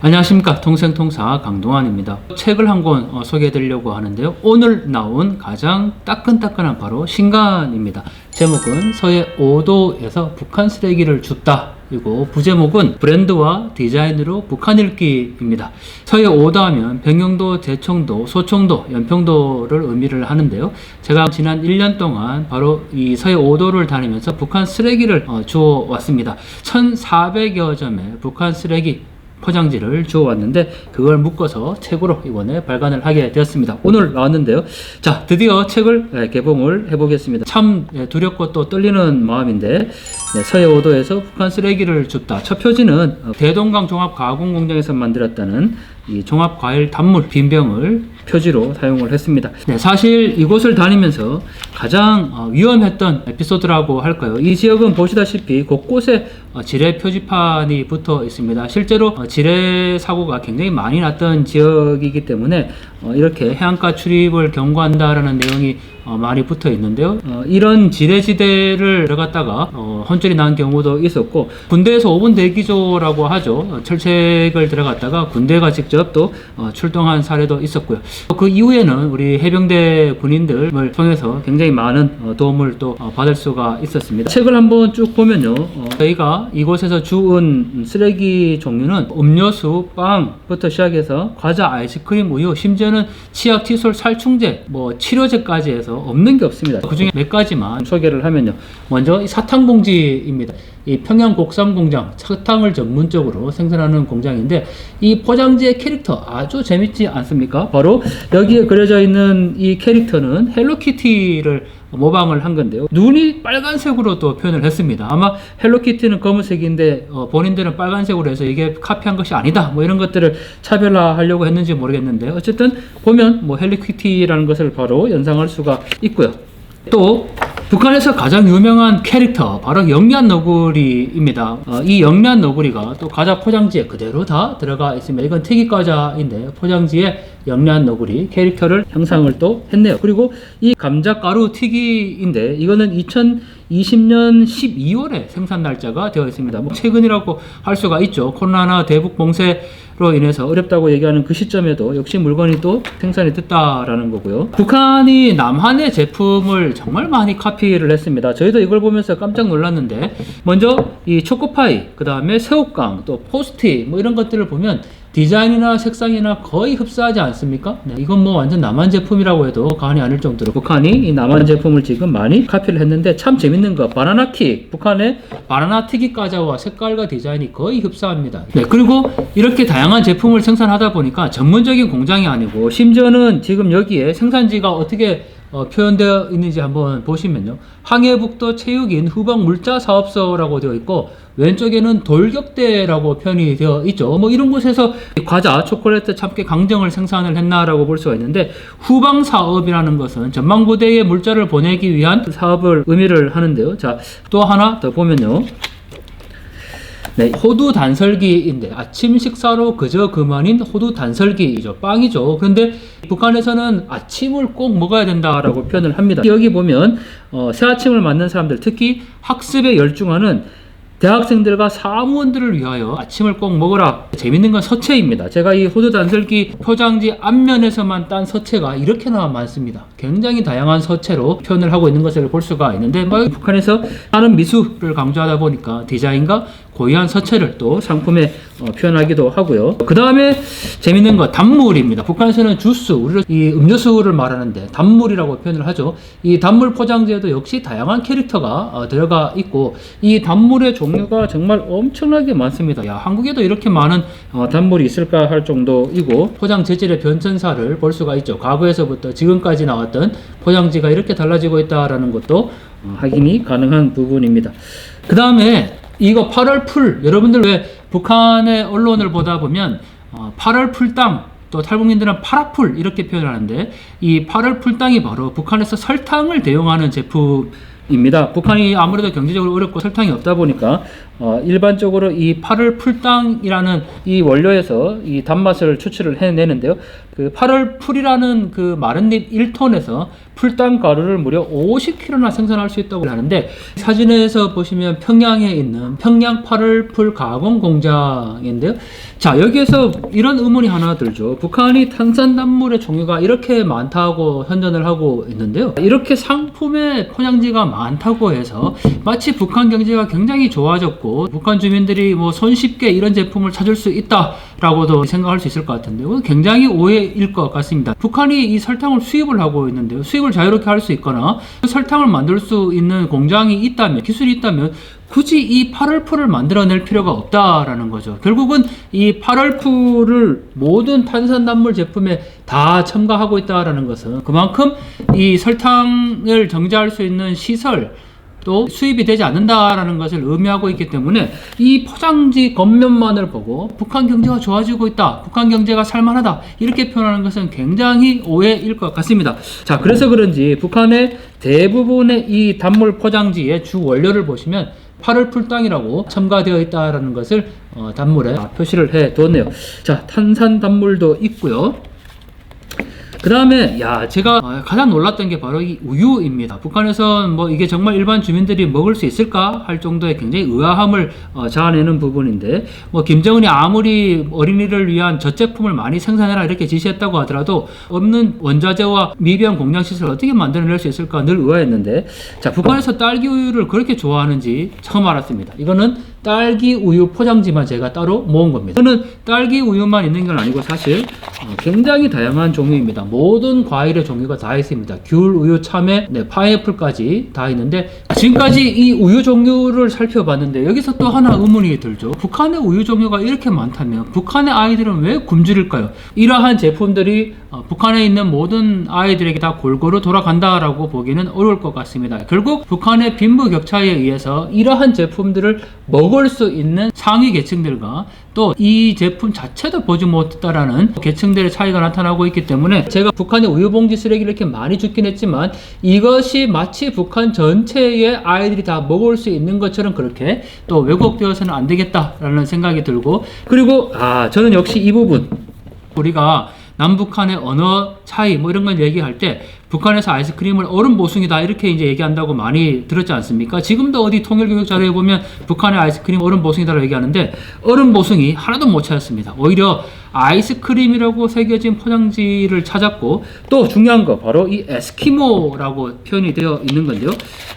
안녕하십니까. 통생통사 강동환입니다. 책을 한 권 소개해 드리려고 하는데요. 오늘 나온 가장 따끈따끈한 바로 신간입니다. 제목은 서해 5도에서 북한 쓰레기를 줍다. 그리고 부제목은 브랜드와 디자인으로 북한 읽기입니다. 서해 5도 하면 병영도, 대청도, 소청도, 연평도를 의미를 하는데요. 제가 지난 1년 동안 바로 이 서해 5도를 다니면서 북한 쓰레기를 주워 왔습니다. 1,400여 점의 북한 쓰레기 포장지를 주워왔는데 그걸 묶어서 책으로 이번에 발간을 하게 되었습니다. 오늘 나왔는데요. 자, 드디어 책을 개봉을 해보겠습니다. 참 두렵고 또 떨리는 마음인데 서해 5도에서 북한 쓰레기를 줍다. 첫 표지는 대동강 종합가공공장에서 만들었다는 이 종합과일 단물 빈병을 표지로 사용을 했습니다. 사실 이곳을 다니면서 가장 위험했던 에피소드라고 할까요? 이 지역은 보시다시피 곳곳에 지뢰 표지판이 붙어 있습니다. 실제로 지뢰 사고가 굉장히 많이 났던 지역이기 때문에 이렇게 해안가 출입을 경고한다라는 내용이 많이 붙어 있는데요. 이런 지뢰지대를 들어갔다가 혼쭐이 난 경우도 있었고, 군대에서 5분 대기조라고 하죠. 철책을 들어갔다가 군대가 직접 또 출동한 사례도 있었고요. 그 이후에는 우리 해병대 군인들을 통해서 굉장히 많은 도움을 또 받을 수가 있었습니다. 책을 한번 쭉 보면요. 저희가 이곳에서 주운 쓰레기 종류는 음료수, 빵부터 시작해서 과자, 아이스크림, 우유, 심지어는 치약, 칫솔, 살충제, 치료제까지 해서 없는 게 없습니다. 그 중에 몇 가지만 소개를 하면요. 먼저 이 사탕봉지입니다. 이 평양 곡삼 공장, 사탕을 전문적으로 생산하는 공장인데 이 포장지의 캐릭터 아주 재밌지 않습니까? 바로 여기에 그려져 있는 이 캐릭터는 헬로키티를 모방을 한 건데요. 눈이 빨간색으로 또 표현을 했습니다. 아마 헬로키티는 검은색인데 본인들은 빨간색으로 해서 이게 카피한 것이 아니다. 이런 것들을 차별화하려고 했는지 모르겠는데 어쨌든 보면 헬로키티라는 것을 바로 연상할 수가 있고요. 또 북한에서 가장 유명한 캐릭터 바로 영리한 너구리입니다. 이 영리한 너구리가 또 과자 포장지에 그대로 다 들어가 있습니다. 이건 튀기 과자인데 포장지에 영리한 너구리 캐릭터를 형상을 또 했네요. 그리고 이 감자가루 튀기인데 이거는 2020년 12월에 생산 날짜가 되어 있습니다. 최근이라고 할 수가 있죠. 코로나 대북 봉쇄로 인해서 어렵다고 얘기하는 그 시점에도 역시 물건이 또 생산이 됐다라는 거고요. 북한이 남한의 제품을 정말 많이 카피를 했습니다. 저희도 이걸 보면서 깜짝 놀랐는데 먼저 이 초코파이, 그 다음에 새우깡, 또 포스트잇 이런 것들을 보면 디자인이나 색상이나 거의 흡사하지 않습니까? 이건 완전 남한 제품이라고 해도 과언이 아닐 정도로 북한이 이 남한 제품을 지금 많이 카피를 했는데 참 재밌는 거 바나나킥, 북한의 바나나튀기 과자와 색깔과 디자인이 거의 흡사합니다. 그리고 이렇게 다양한 제품을 생산하다 보니까 전문적인 공장이 아니고 심지어는 지금 여기에 생산지가 어떻게 표현되어 있는지 한번 보시면요. 항해북도 체육인 후방물자사업소라고 되어 있고 왼쪽에는 돌격대라고 표현이 되어 있죠. 이런 곳에서 과자, 초콜릿, 참깨, 강정을 생산을 했나라고 볼 수가 있는데 후방사업이라는 것은 전망부대에 물자를 보내기 위한 사업을 의미를 하는데요. 자, 또 하나 더 보면요. 호두 단설기인데 아침 식사로 그저 그만인 호두 단설기이죠. 빵이죠. 그런데 북한에서는 아침을 꼭 먹어야 된다라고 표현을 합니다. 여기 보면 새아침을 맞는 사람들, 특히 학습에 열중하는 대학생들과 사무원들을 위하여 아침을 꼭 먹어라. 재밌는 건 서체입니다. 제가 이 호두 단설기 포장지 앞면에서만 딴 서체가 이렇게나 많습니다. 굉장히 다양한 서체로 표현을 하고 있는 것을 볼 수가 있는데 북한에서 하는 미술을 강조하다 보니까 디자인과 고유한 서체를 또 상품에 표현하기도 하고요. 그 다음에 재밌는 거 단물입니다. 북한에서는 주스, 우리를 이 음료수를 말하는데 단물이라고 표현을 하죠. 이 단물 포장지에도 역시 다양한 캐릭터가 들어가 있고 이 단물의 종류가 정말 엄청나게 많습니다. 한국에도 이렇게 많은 단물이 있을까 할 정도이고 포장 재질의 변천사를 볼 수가 있죠. 과거에서부터 지금까지 나왔던 포장지가 이렇게 달라지고 있다는 것도 확인이 가능한 부분입니다. 그 다음에 이거 8월 풀, 여러분들 왜 북한의 언론을 보다 보면 8월 풀땅, 또 탈북민들은 파라풀 이렇게 표현하는데 이 8월 풀땅이 바로 북한에서 설탕을 대용하는 제품입니다. 북한이 아무래도 경제적으로 어렵고 설탕이 없다 보니까 일반적으로 이 8월 풀땅이라는 이 원료에서 이 단맛을 추출을 해내는데요. 그 8월 풀이라는 그 마른 잎 1톤에서 풀단 가루를 무려 50kg나 생산할 수 있다고 하는데, 사진에서 보시면 평양에 있는 평양 8월 풀 가공 공장인데요. 자, 여기에서 이런 의문이 하나 들죠. 북한이 탄산단물의 종류가 이렇게 많다고 선전을 하고 있는데요. 이렇게 상품의 포장지가 많다고 해서 마치 북한 경제가 굉장히 좋아졌고 북한 주민들이 뭐 손쉽게 이런 제품을 찾을 수 있다라고도 생각할 수 있을 것 같은데요. 굉장히 오해일 것 같습니다. 북한이 이 설탕을 수입을 하고 있는데요. 수입을 자유롭게 할 수 있거나 설탕을 만들 수 있는 공장이 있다면, 기술이 있다면 굳이 이 8월풀을 만들어낼 필요가 없다라는 거죠. 결국은 이 8월풀을 모든 탄산단물 제품에 다 첨가하고 있다라는 것은 그만큼 이 설탕을 정제할 수 있는 시설 또 수입이 되지 않는다라는 것을 의미하고 있기 때문에 이 포장지 겉면만을 보고 북한 경제가 좋아지고 있다, 북한 경제가 살만하다 이렇게 표현하는 것은 굉장히 오해일 것 같습니다. 자, 그래서 그런지 북한의 대부분의 이 단물 포장지의 주 원료를 보시면 8월 풀당이라고 첨가되어 있다라는 것을 단물에 표시를 해 두었네요. 자, 탄산 단물도 있고요. 그 다음에 제가 가장 놀랐던 게 바로 이 우유입니다. 북한에선 뭐 이게 정말 일반 주민들이 먹을 수 있을까 할 정도의 굉장히 의아함을 자아내는 부분인데, 뭐 김정은이 아무리 어린이를 위한 젖제품을 많이 생산해라 이렇게 지시했다고 하더라도 없는 원자재와 미비한 공장 시설을 어떻게 만들어낼 수 있을까 늘 의아했는데, 자, 북한에서 딸기 우유를 그렇게 좋아하는지 처음 알았습니다. 이거는 딸기 우유 포장지만 제가 따로 모은 겁니다. 이거는 딸기 우유만 있는 건 아니고 사실 굉장히 다양한 종류입니다. 모든 과일의 종류가 다 있습니다. 귤, 우유, 참외, 파인애플까지 다 있는데, 지금까지 이 우유 종류를 살펴봤는데 여기서 또 하나 의문이 들죠. 북한의 우유 종류가 이렇게 많다면 북한의 아이들은 왜 굶주릴까요? 이러한 제품들이 북한에 있는 모든 아이들에게 다 골고루 돌아간다라고 보기는 어려울 것 같습니다. 결국 북한의 빈부격차에 의해서 이러한 제품들을 먹을 수 있는 상위 계층들과 또 이 제품 자체도 보지 못했다라는 계층들의 차이가 나타나고 있기 때문에, 제가 북한의 우유봉지 쓰레기를 이렇게 많이 줍긴 했지만 이것이 마치 북한 전체의 아이들이 다 먹을 수 있는 것처럼 그렇게 또 왜곡되어서는 안 되겠다라는 생각이 들고, 그리고 저는 역시 이 부분, 우리가 남북한의 언어 차이 뭐 이런 걸 얘기할 때 북한에서 아이스크림을 얼음 보숭이다 이렇게 이제 얘기한다고 많이 들었지 않습니까? 지금도 어디 통일교육 자료에 보면 북한의 아이스크림 얼음 보숭이다라고 얘기하는데 얼음 보숭이 하나도 못 찾았습니다. 오히려 아이스크림이라고 새겨진 포장지를 찾았고, 또 중요한 거 바로 이 에스키모라고 표현이 되어 있는 건데요.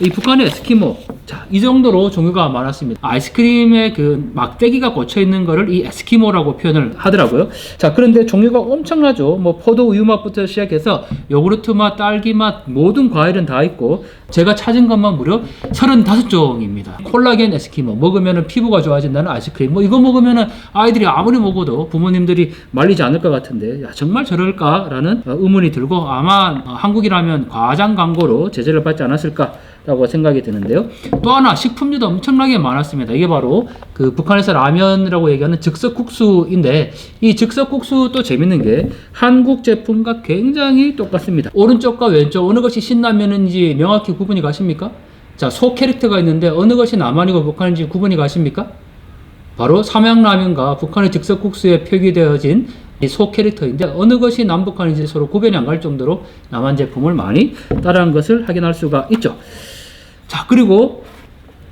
이 북한의 에스키모, 자, 이 정도로 종류가 많았습니다. 아이스크림에 그 막대기가 꽂혀 있는 거를 이 에스키모라고 표현을 하더라고요. 자, 그런데 종류가 엄청나죠. 뭐 포도 우유 맛부터 시작해서 요구르트 맛, 딸기 맛, 모든 과일은 다 있고, 제가 찾은 것만 무려 35종입니다. 콜라겐 에스키모, 먹으면 피부가 좋아진다는 아이스크림, 뭐 이거 먹으면 아이들이 아무리 먹어도 부모님들이 말리지 않을 것 같은데, 정말 저럴까라는 의문이 들고, 아마 한국이라면 과장 광고로 제재를 받지 않았을까라고 생각이 드는데요. 또 하나, 식품류도 엄청나게 많았습니다. 이게 바로 그 북한에서 라면이라고 얘기하는 즉석국수인데, 이 즉석국수 또 재밌는 게 한국 제품과 굉장히 똑같습니다. 오른쪽과 왼쪽 어느 것이 신라면인지 명확히 구분이 가십니까? 자, 소 캐릭터가 있는데 어느 것이 남한이고 북한인지 구분이 가십니까? 바로 삼양라면과 북한의 즉석국수에 표기되어진 이 소 캐릭터인데, 어느 것이 남북한인지 서로 구별이 안 갈 정도로 남한 제품을 많이 따라한 것을 확인할 수가 있죠. 자, 그리고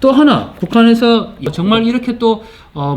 또 하나, 북한에서 정말 이렇게 또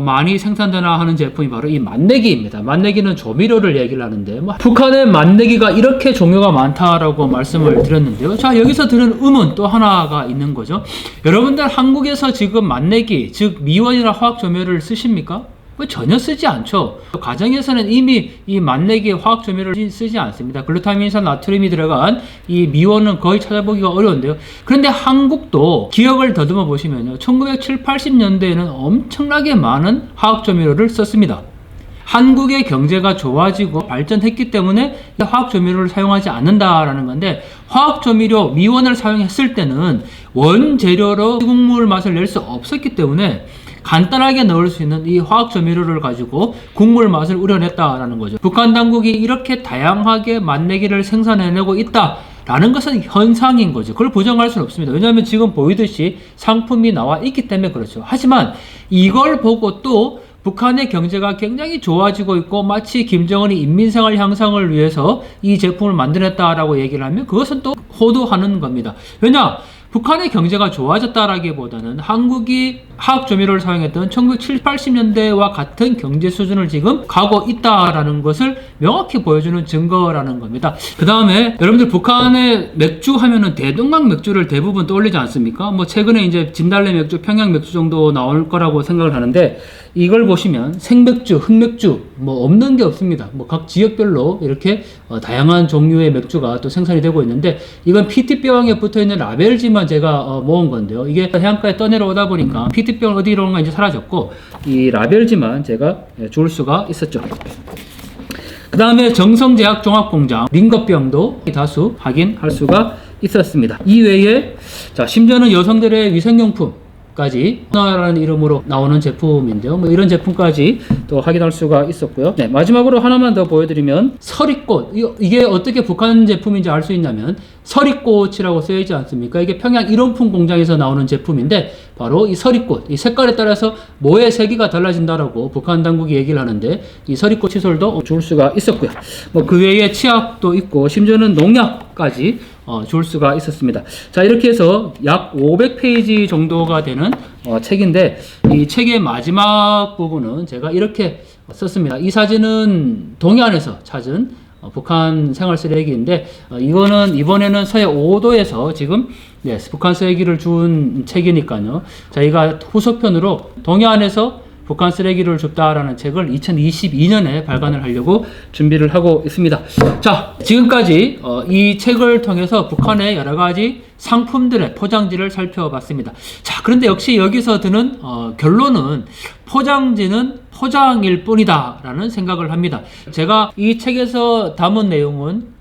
많이 생산되나 하는 제품이 바로 이 맛내기입니다. 맛내기는 조미료를 얘기를 하는데, 북한의 맛내기가 이렇게 종류가 많다라고 말씀을 드렸는데요. 자, 여기서 드는 의문 또 하나가 있는 거죠. 여러분들 한국에서 지금 맛내기, 즉 미원이나 화학조미료를 쓰십니까? 전혀 쓰지 않죠. 가정에서는 이미 이 맛내기의 화학조미료를 쓰지 않습니다. 글루타민산 나트륨이 들어간 이 미원은 거의 찾아보기가 어려운데요. 그런데 한국도 기억을 더듬어 보시면요, 1970, 80년대에는 엄청나게 많은 화학조미료를 썼습니다. 한국의 경제가 좋아지고 발전했기 때문에 화학조미료를 사용하지 않는다라는 건데, 화학조미료 미원을 사용했을 때는 원재료로 국물 맛을 낼 수 없었기 때문에 간단하게 넣을 수 있는 이 화학조미료를 가지고 국물 맛을 우려냈다라는 거죠. 북한 당국이 이렇게 다양하게 맛내기를 생산해내고 있다 라는 것은 현상인 거죠. 그걸 부정할 수는 없습니다. 왜냐하면 지금 보이듯이 상품이 나와 있기 때문에 그렇죠. 하지만 이걸 보고 또 북한의 경제가 굉장히 좋아지고 있고 마치 김정은이 인민생활 향상을 위해서 이 제품을 만들었다라고 얘기를 하면 그것은 또 호도하는 겁니다. 왜냐? 북한의 경제가 좋아졌다라기보다는 한국이 화학조미료를 사용했던 1970, 80년대와 같은 경제 수준을 지금 가고 있다라는 것을 명확히 보여주는 증거라는 겁니다. 그 다음에 여러분들 북한의 맥주 하면은 대동강 맥주를 대부분 떠올리지 않습니까? 뭐 최근에 이제 진달래 맥주, 평양 맥주 정도 나올 거라고 생각을 하는데 이걸 보시면 생맥주, 흑맥주 뭐 없는 게 없습니다. 뭐 각 지역별로 이렇게 다양한 종류의 맥주가 또 생산이 되고 있는데 이건 PT병에 붙어 있는 라벨지만 제가 모은 건데요. 이게 해안가에 떠내려오다 보니까 PT병 어디로 오는 건지 사라졌고 이 라벨지만 제가 줄 수가 있었죠. 그 다음에 정성제약 종합공장 링거병도 다수 확인할 수가 있었습니다. 이외에 자 심지어는 여성들의 위생용품 까지 라는 이름으로 나오는 제품인데요. 뭐 이런 제품까지 또 확인할 수가 있었고요. 네, 마지막으로 하나만 더 보여드리면 서리꽃 이게 어떻게 북한 제품인지 알 수 있냐면 서리꽃이라고 쓰여있지 않습니까? 이게 평양 일원품 공장에서 나오는 제품인데 바로 이 서리꽃 이 색깔에 따라서 모의 세기가 달라진다라고 북한 당국이 얘기를 하는데 이 서리꽃 시설도 줄 수가 있었고요. 뭐 그 외에 치약도 있고 심지어는 농약까지 줄 수가 있었습니다. 자 이렇게 해서 약 500페이지 정도가 되는 책인데 이 책의 마지막 부분은 제가 이렇게 썼습니다. 이 사진은 동해안에서 찾은 북한 생활 쓰레기인데 이거는 이번에는 서해 5도에서 지금 북한 쓰레기를 준 책이니까요. 저희가 후속편으로 동해안에서 북한 쓰레기를 줍다라는 책을 2022년에 발간을 하려고 준비를 하고 있습니다. 자, 지금까지 이 책을 통해서 북한의 여러 가지 상품들의 포장지를 살펴봤습니다. 자, 그런데 역시 여기서 드는 결론은 포장지는 포장일 뿐이다 라는 생각을 합니다. 제가 이 책에서 담은 내용은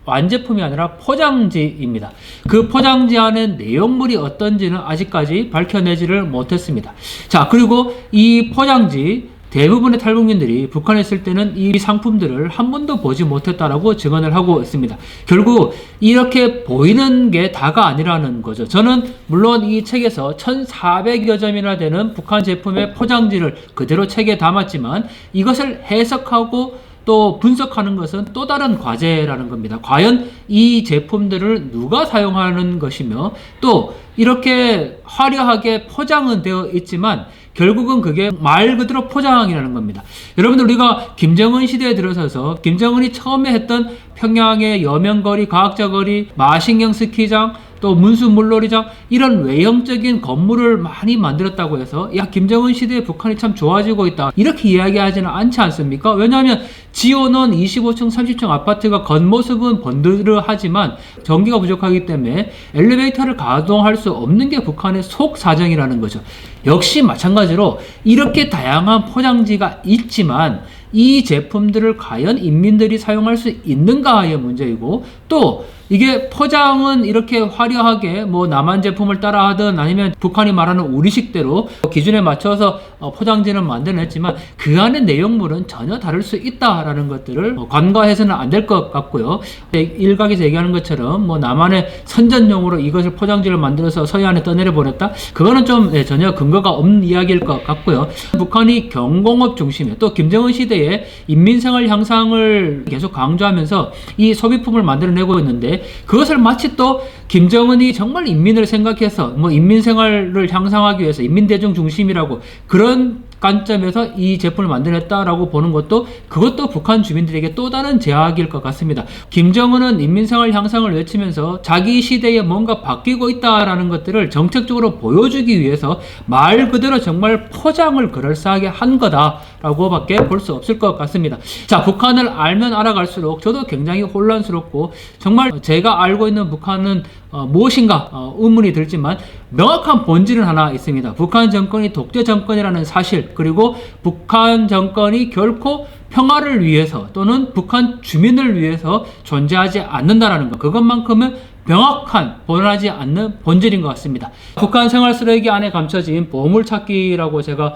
완제품이 아니라 포장지입니다. 그 포장지 안에 내용물이 어떤지는 아직까지 밝혀내지를 못했습니다. 자, 그리고 이 포장지 대부분의 탈북민들이 북한에 있을 때는 이 상품들을 한 번도 보지 못했다라고 증언을 하고 있습니다. 결국 이렇게 보이는 게 다가 아니라는 거죠. 저는 물론 이 책에서 1400여 점이나 되는 북한 제품의 포장지를 그대로 책에 담았지만 이것을 해석하고 또 분석하는 것은 또 다른 과제라는 겁니다. 과연 이 제품들을 누가 사용하는 것이며 또 이렇게 화려하게 포장은 되어 있지만 결국은 그게 말 그대로 포장이라는 겁니다. 여러분들 우리가 김정은 시대에 들어서서 김정은이 처음에 했던 평양의 여명거리, 과학자거리, 마신경 스키장, 또 문수 물놀이장 이런 외형적인 건물을 많이 만들었다고 해서 야 김정은 시대에 북한이 참 좋아지고 있다 이렇게 이야기하지는 않지 않습니까? 왜냐하면 지어놓은 25층 30층 아파트가 겉모습은 번드르하지만 전기가 부족하기 때문에 엘리베이터를 가동할 수 없는 게 북한의 속 사정이라는 거죠. 역시 마찬가지로 이렇게 다양한 포장지가 있지만 이 제품들을 과연 인민들이 사용할 수 있는가의 문제이고 또 이게 포장은 이렇게 화려하게 뭐 남한 제품을 따라 하든 아니면 북한이 말하는 우리식대로 기준에 맞춰서 포장지는 만들어냈지만 그 안의 내용물은 전혀 다를 수 있다라는 것들을 간과해서는 안 될 것 같고요. 일각에서 얘기하는 것처럼 뭐 남한의 선전용으로 이것을 포장지를 만들어서 서해안에 떠내려 보냈다? 그거는 좀 전혀 근거가 없는 이야기일 것 같고요. 북한이 경공업 중심에 또 김정은 시대에 인민생활 향상을 계속 강조하면서 이 소비품을 만들어내고 있는데 그것을 마치 또 김정은이 정말 인민을 생각해서 뭐 인민생활을 향상하기 위해서 인민대중 중심이라고 그런 관점에서 이 제품을 만들었다라고 보는 것도 그것도 북한 주민들에게 또 다른 제약일 것 같습니다. 김정은은 인민생활 향상을 외치면서 자기 시대에 뭔가 바뀌고 있다라는 것들을 정책적으로 보여주기 위해서 말 그대로 정말 포장을 그럴싸하게 한 거다라고 밖에 볼 수 없을 것 같습니다. 자, 북한을 알면 알아갈수록 저도 굉장히 혼란스럽고 정말 제가 알고 있는 북한은 무엇인가 의문이 들지만 명확한 본질은 하나 있습니다. 북한 정권이 독재 정권이라는 사실 그리고 북한 정권이 결코 평화를 위해서 또는 북한 주민을 위해서 존재하지 않는다라는 것 그것만큼은 명확한 변하지 않는 본질인 것 같습니다. 북한 생활 쓰레기 안에 감춰진 보물찾기라고 제가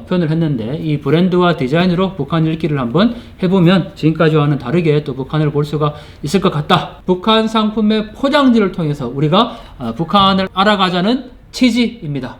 표현을 했는데 이 브랜드와 디자인으로 북한 읽기를 한번 해보면 지금까지와는 다르게 또 북한을 볼 수가 있을 것 같다. 북한 상품의 포장지를 통해서 우리가 북한을 알아가자는 취지입니다.